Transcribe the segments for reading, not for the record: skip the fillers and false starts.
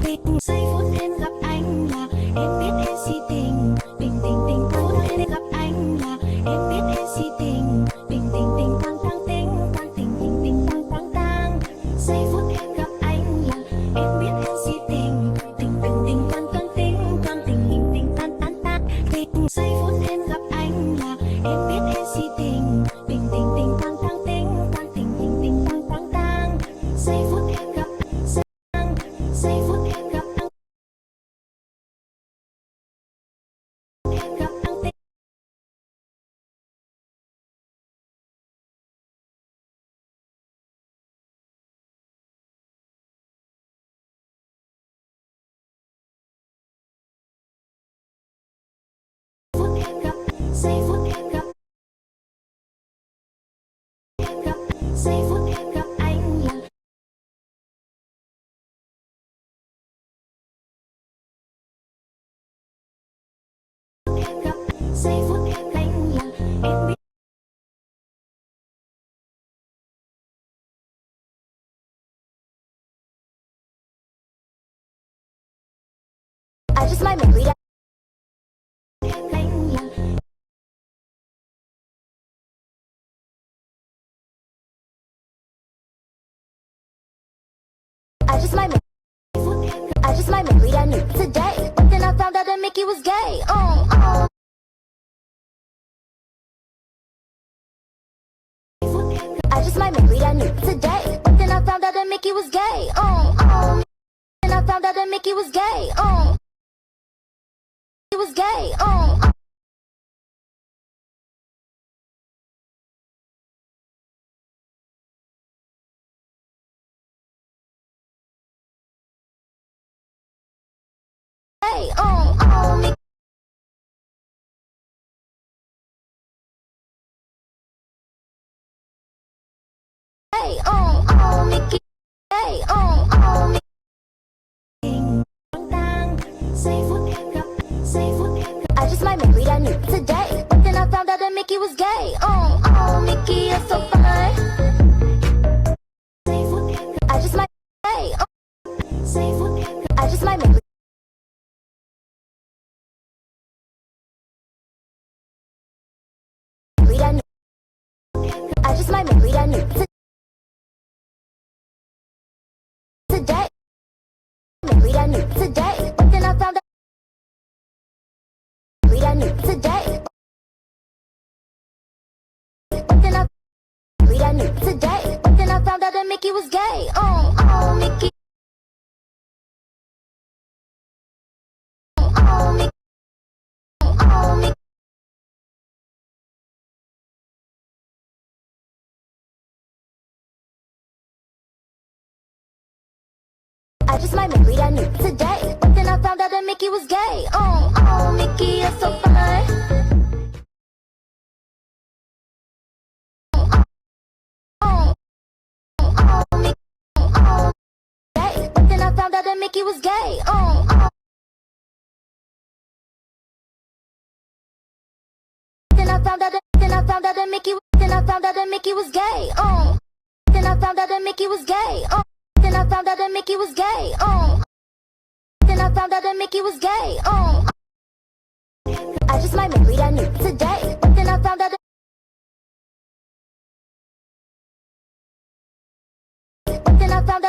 tình giây phút em gặp anh là em biết em si tình tình tình tình phút em gặp anh là em biết em si tình tình tình tình tăng tăng tình tăng tình tình tình tăng tăng tăng giây phút em gặp anh là em biết em si tình tình tình tình tăng tăng tình tăng tình tình tình tăng tăng tăng tình giây phút em gặp anh là em biết em si tình tình tình tình tăng tăng tình tăng tình tình tình tăng tăng tăng giây phút em gặp giây phút em gặp anh em gặp anh tình phút em gặp giây phút em gặp giây phút em gặp anh là em gặp giây phút em anh là em biết I just might read em anh là I just might phút em gặp I just might read I knew today. But then I found out that Mickey was gay. phút em gặp I just might read I knew today. But then I found out that Mickey was gay. Then I found out that Mickey was gay. He was gay. Hey, hey, Mickey. Hey, tình tăng tăng giây phút em gặp giây phút em gặp I just might read I knew today. But then I found out that Mickey was gay. Mickey is so fine. giây phút em gặp I just might hey, giây phút em gặp I just might read I knew I just might read I knew today. Read I knew today. But then I found out read I knew today. But then I read I knew today. But then I found out that Mickey was gay. Mickey. Mickey. Mickey. I just might read I knew today. But then I found out that Mickey was gay. Mickey is so fine. But then I found out that Mickey was gay. Then I found out that Mickey was gay. Then I found out that Mickey was gay. Then I found out that Mickey was gay. Then I found out that Mickey was gay. I just might read I knew today. But then I found out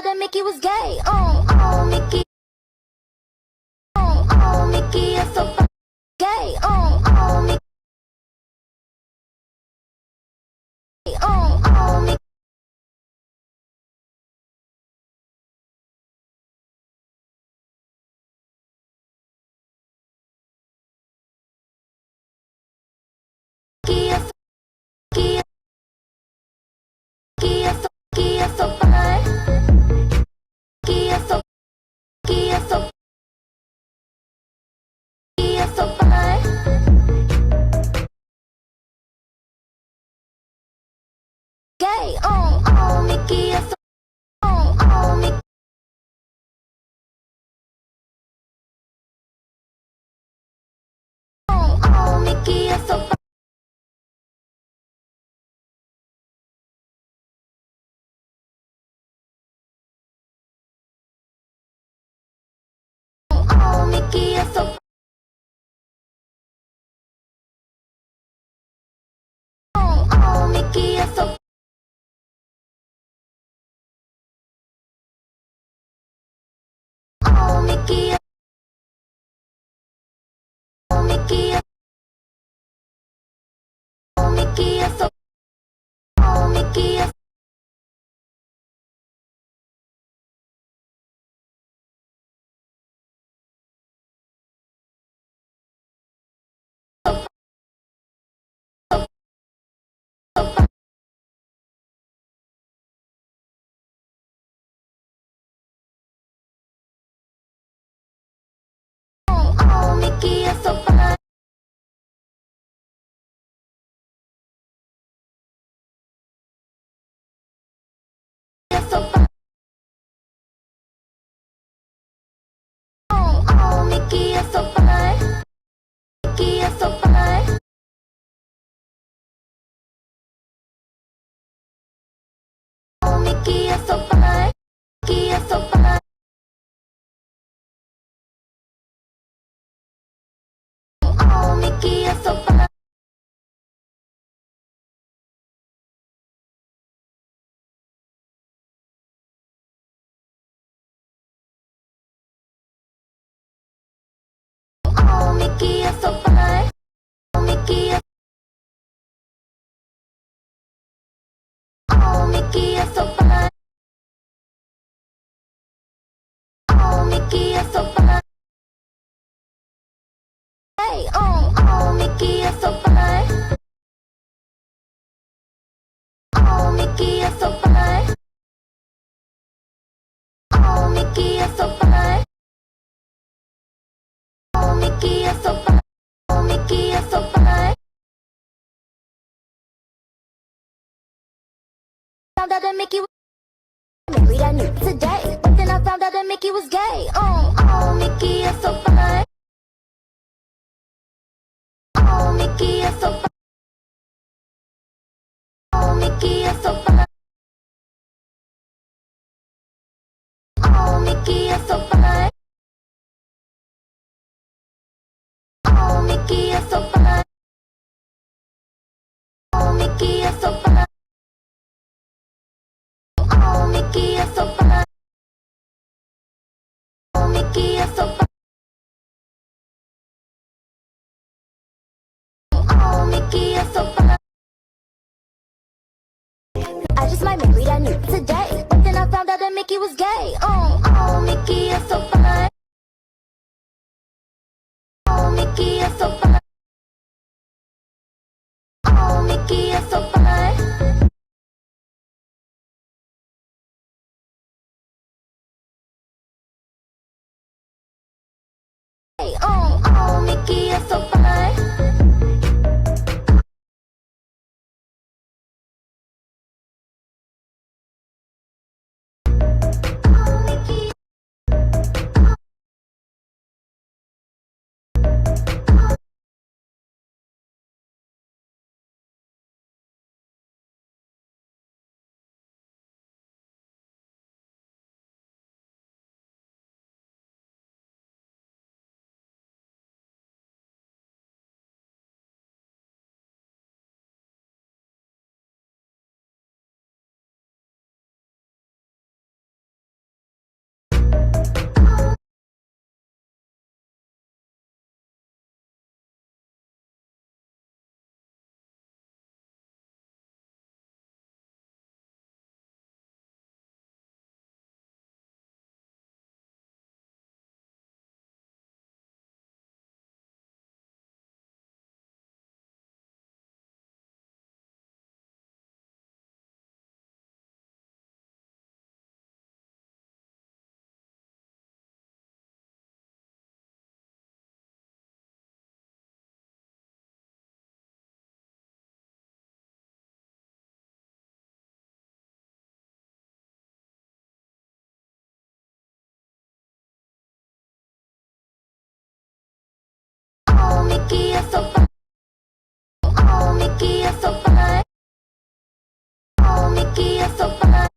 that Mickey was gay. Mickey. Mickey is so gay. Mickey. Mickey. Mickey is so fine. Mickey is so fine. Mickey is so. Oh, Mickey. Oh, Mickey. Oh, Mickey is so. Oh, Mickey is. Oh, Mickey is so fun. Is so fun. Oh, Mickey is so fun. Mickey is so fun. Oh, Mickey is so fun. Mickey is so fun. Oh, Mickey is so fun. Oh, Mickey is so fun. Oh, Mickey is. Oh, Mickey is so fun. Oh, Mickey is so fun. Hey, oh, Mickey is so fun. Oh, Mickey is so fun. Oh, Mickey is so fun. Oh, Mickey is so fun. Oh, Mickey is so fun. Found out that Mickey was married, I knew today. But then I found out that Mickey was gay. Oh, Mickey is so fun. Oh, Mickey is so fun. Oh, Mickey is so fun. Oh, Mickey is so fun. Oh, Mickey is so fun. Oh, Mickey is so fun. Oh, Mickey is so fun. Oh, Mickey is so fun. Oh, Mickey is so fun. I just might married, I knew today. But then I found out that Mickey was gay. Oh, Mickey is so fun. Oh, Mickey is so fun. Oh, Mickey is so fun. Hey, oh, Mickey is so fun. Oh, Mickey. Oh, Mickey is so fun. Oh, Mickey is so fun. Oh, Mickey is so fun.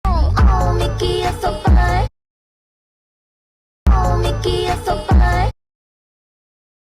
Oh, Mickey is so fun. Oh, Mickey is so fun.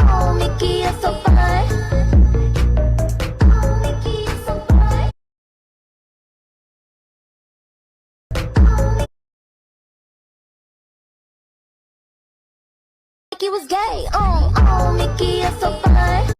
Oh, Mickey is so fun. Oh, Mickey. Mickey was gay. Oh, Mickey, you're so fine.